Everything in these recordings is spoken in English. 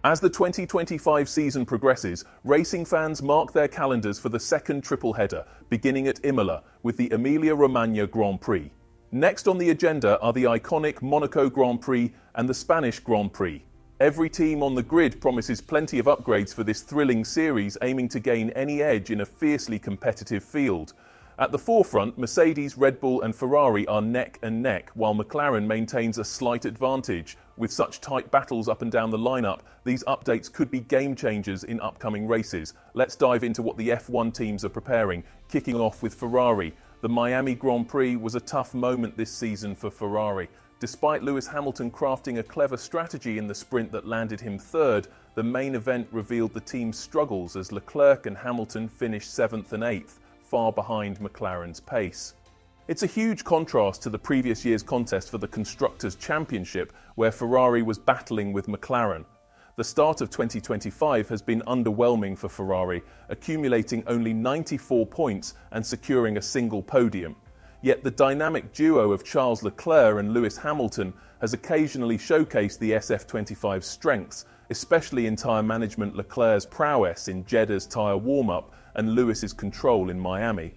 As the 2025 season progresses, racing fans mark their calendars for the second tripleheader, beginning at Imola with the Emilia-Romagna Grand Prix. Next on the agenda are the iconic Monaco Grand Prix and the Spanish Grand Prix. Every team on the grid promises plenty of upgrades for this thrilling series, aiming to gain any edge in a fiercely competitive field. At the forefront, Mercedes, Red Bull and Ferrari are neck and neck, while McLaren maintains a slight advantage. With such tight battles up and down the lineup, these updates could be game changers in upcoming races. Let's dive into what the F1 teams are preparing, kicking off with Ferrari. The Miami Grand Prix was a tough moment this season for Ferrari. Despite Lewis Hamilton crafting a clever strategy in the sprint that landed him third, the main event revealed the team's struggles as Leclerc and Hamilton finished 7th and 8th. Far behind McLaren's pace. It's a huge contrast to the previous year's contest for the Constructors' Championship, where Ferrari was battling with McLaren. The start of 2025 has been underwhelming for Ferrari, accumulating only 94 points and securing a single podium. Yet the dynamic duo of Charles Leclerc and Lewis Hamilton has occasionally showcased the SF25's strengths, especially in tyre management. Leclerc's prowess in Jeddah's tyre warm-up and Lewis's control in Miami.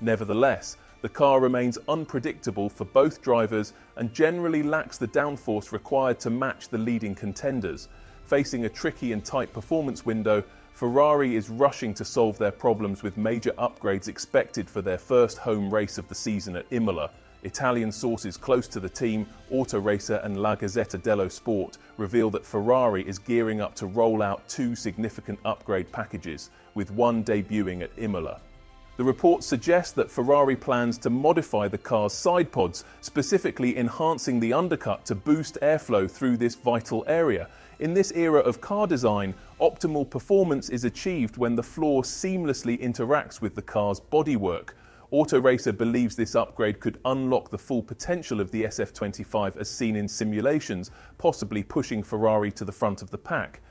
Nevertheless, the car remains unpredictable for both drivers and generally lacks the downforce required to match the leading contenders. Facing a tricky and tight performance window, Ferrari is rushing to solve their problems with major upgrades expected for their first home race of the season at Imola. Italian sources close to the team, Auto Racer and La Gazzetta dello Sport, reveal that Ferrari is gearing up to roll out two significant upgrade packages, with one debuting at Imola. The report suggests that Ferrari plans to modify the car's side pods, specifically enhancing the undercut to boost airflow through this vital area. In this era of car design, optimal performance is achieved when the floor seamlessly interacts with the car's bodywork. Auto Racer believes this upgrade could unlock the full potential of the SF25 as seen in simulations, possibly pushing Ferrari to the front of the pack.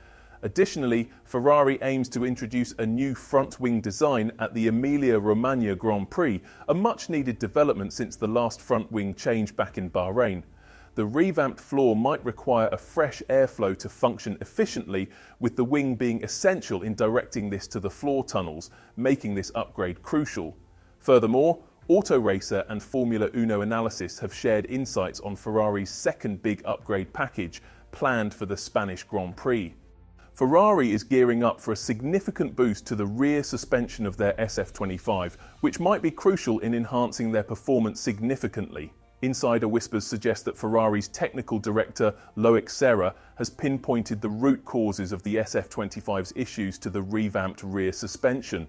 Additionally, Ferrari aims to introduce a new front-wing design at the Emilia-Romagna Grand Prix, a much-needed development since the last front-wing change back in Bahrain. The revamped floor might require a fresh airflow to function efficiently, with the wing being essential in directing this to the floor tunnels, making this upgrade crucial. Furthermore, Auto Racer and Formula Uno Analysis have shared insights on Ferrari's second big upgrade package, planned for the Spanish Grand Prix. Ferrari is gearing up for a significant boost to the rear suspension of their SF25, which might be crucial in enhancing their performance significantly. Insider whispers suggest that Ferrari's technical director, Loic Serra, has pinpointed the root causes of the SF25's issues to the revamped rear suspension.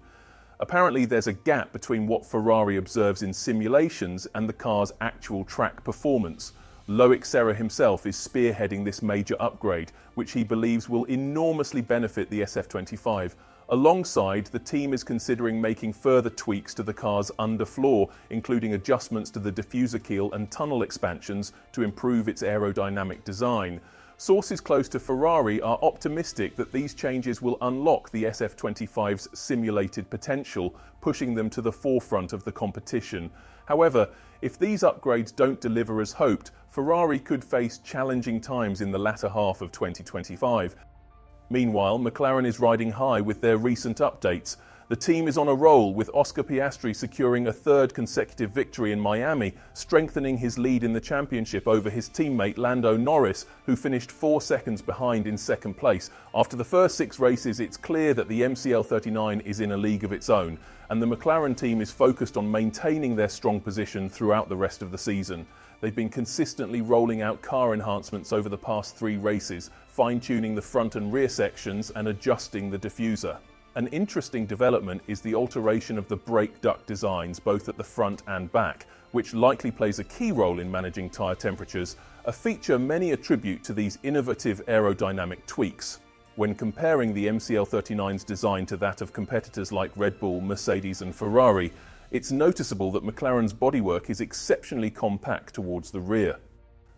Apparently, there's a gap between what Ferrari observes in simulations and the car's actual track performance. Loic Serra himself is spearheading this major upgrade, which he believes will enormously benefit the SF25. Alongside, the team is considering making further tweaks to the car's underfloor, including adjustments to the diffuser keel and tunnel expansions to improve its aerodynamic design. Sources close to Ferrari are optimistic that these changes will unlock the SF25's simulated potential, pushing them to the forefront of the competition. However, if these upgrades don't deliver as hoped, Ferrari could face challenging times in the latter half of 2025. Meanwhile, McLaren is riding high with their recent updates. The team is on a roll, with Oscar Piastri securing a third consecutive victory in Miami, strengthening his lead in the championship over his teammate Lando Norris, who finished 4 seconds behind in second place. After the first 6 races, it's clear that the MCL39 is in a league of its own, and the McLaren team is focused on maintaining their strong position throughout the rest of the season. They've been consistently rolling out car enhancements over the past 3 races, fine-tuning the front and rear sections and adjusting the diffuser. An interesting development is the alteration of the brake duct designs both at the front and back, which likely plays a key role in managing tyre temperatures, a feature many attribute to these innovative aerodynamic tweaks. When comparing the MCL39's design to that of competitors like Red Bull, Mercedes and Ferrari, it's noticeable that McLaren's bodywork is exceptionally compact towards the rear.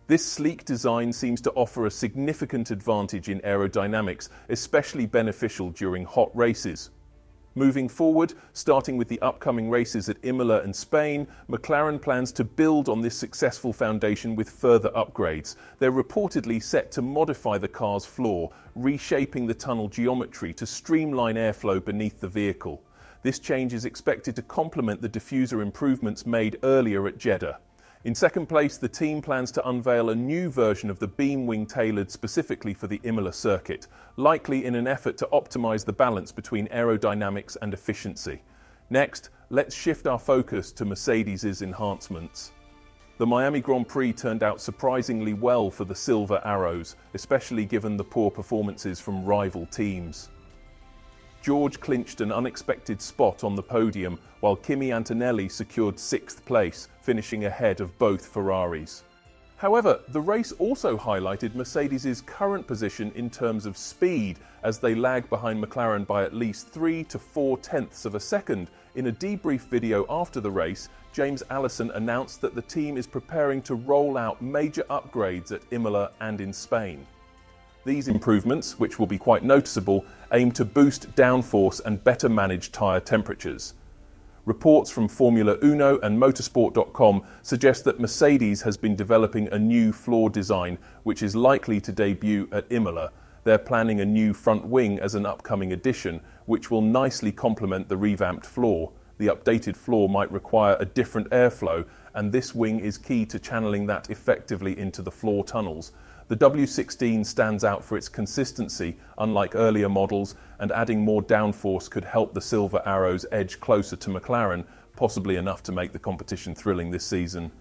This sleek design seems to offer a significant advantage in aerodynamics, especially beneficial during hot races. Moving forward, starting with the upcoming races at Imola and Spain, McLaren plans to build on this successful foundation with further upgrades. They're reportedly set to modify the car's floor, reshaping the tunnel geometry to streamline airflow beneath the vehicle. This change is expected to complement the diffuser improvements made earlier at Jeddah. In second place, the team plans to unveil a new version of the beam wing tailored specifically for the Imola circuit, likely in an effort to optimize the balance between aerodynamics and efficiency. Next, let's shift our focus to Mercedes's enhancements. The Miami Grand Prix turned out surprisingly well for the Silver Arrows, especially given the poor performances from rival teams. George clinched an unexpected spot on the podium, while Kimi Antonelli secured 6th place, finishing ahead of both Ferraris. However, the race also highlighted Mercedes' current position in terms of speed, as they lag behind McLaren by at least 3 to 4 tenths of a second. In a debrief video after the race, James Allison announced that the team is preparing to roll out major upgrades at Imola and in Spain. These improvements, which will be quite noticeable, aim to boost downforce and better manage tyre temperatures. Reports from Formula Uno and Motorsport.com suggest that Mercedes has been developing a new floor design, which is likely to debut at Imola. They're planning a new front wing as an upcoming addition, which will nicely complement the revamped floor. The updated floor might require a different airflow, and this wing is key to channeling that effectively into the floor tunnels. The W16 stands out for its consistency, unlike earlier models, and adding more downforce could help the Silver Arrows edge closer to McLaren, possibly enough to make the competition thrilling this season.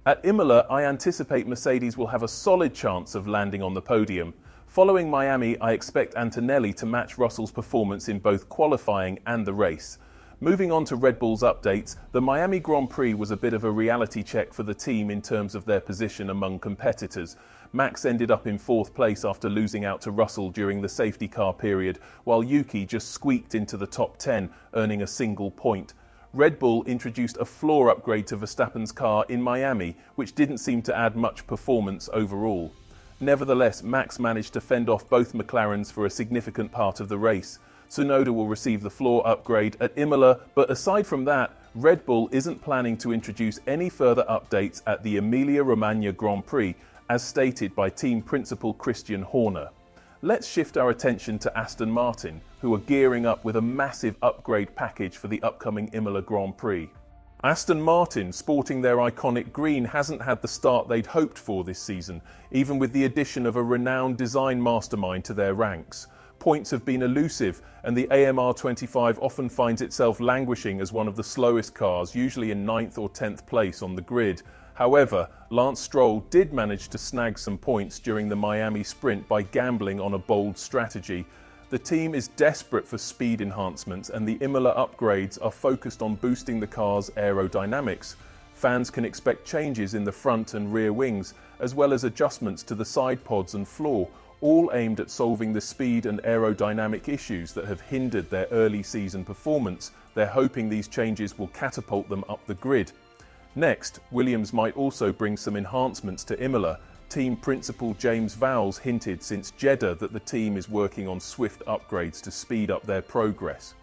At Imola, I anticipate Mercedes will have a solid chance of landing on the podium. Following Miami, I expect Antonelli to match Russell's performance in both qualifying and the race. Moving on to Red Bull's updates, the Miami Grand Prix was a bit of a reality check for the team in terms of their position among competitors. Max ended up in 4th place after losing out to Russell during the safety car period, while Yuki just squeaked into the top 10, earning a single point. Red Bull introduced a floor upgrade to Verstappen's car in Miami, which didn't seem to add much performance overall. Nevertheless, Max managed to fend off both McLarens for a significant part of the race. Tsunoda will receive the floor upgrade at Imola, but aside from that, Red Bull isn't planning to introduce any further updates at the Emilia-Romagna Grand Prix, as stated by team principal Christian Horner. Let's shift our attention to Aston Martin, who are gearing up with a massive upgrade package for the upcoming Imola Grand Prix. Aston Martin, sporting their iconic green, hasn't had the start they'd hoped for this season, even with the addition of a renowned design mastermind to their ranks. Points have been elusive, and the AMR25 often finds itself languishing as one of the slowest cars, usually in 9th or 10th place on the grid. However, Lance Stroll did manage to snag some points during the Miami sprint by gambling on a bold strategy. The team is desperate for speed enhancements, and the Imola upgrades are focused on boosting the car's aerodynamics. Fans can expect changes in the front and rear wings, as well as adjustments to the side pods and floor, all aimed at solving the speed and aerodynamic issues that have hindered their early season performance. They're hoping these changes will catapult them up the grid. Next, Williams might also bring some enhancements to Imola. Team principal James Vowles hinted since Jeddah that the team is working on swift upgrades to speed up their progress.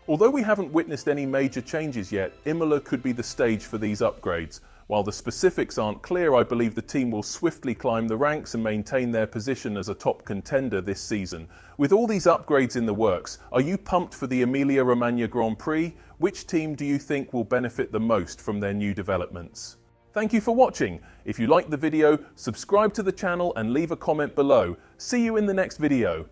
Although we haven't witnessed any major changes yet, Imola could be the stage for these upgrades. While the specifics aren't clear, I believe the team will swiftly climb the ranks and maintain their position as a top contender this season. With all these upgrades in the works, are you pumped for the Emilia-Romagna Grand Prix? Which team do you think will benefit the most from their new developments? Thank you for watching. If you liked the video, subscribe to the channel and leave a comment below. See you in the next video.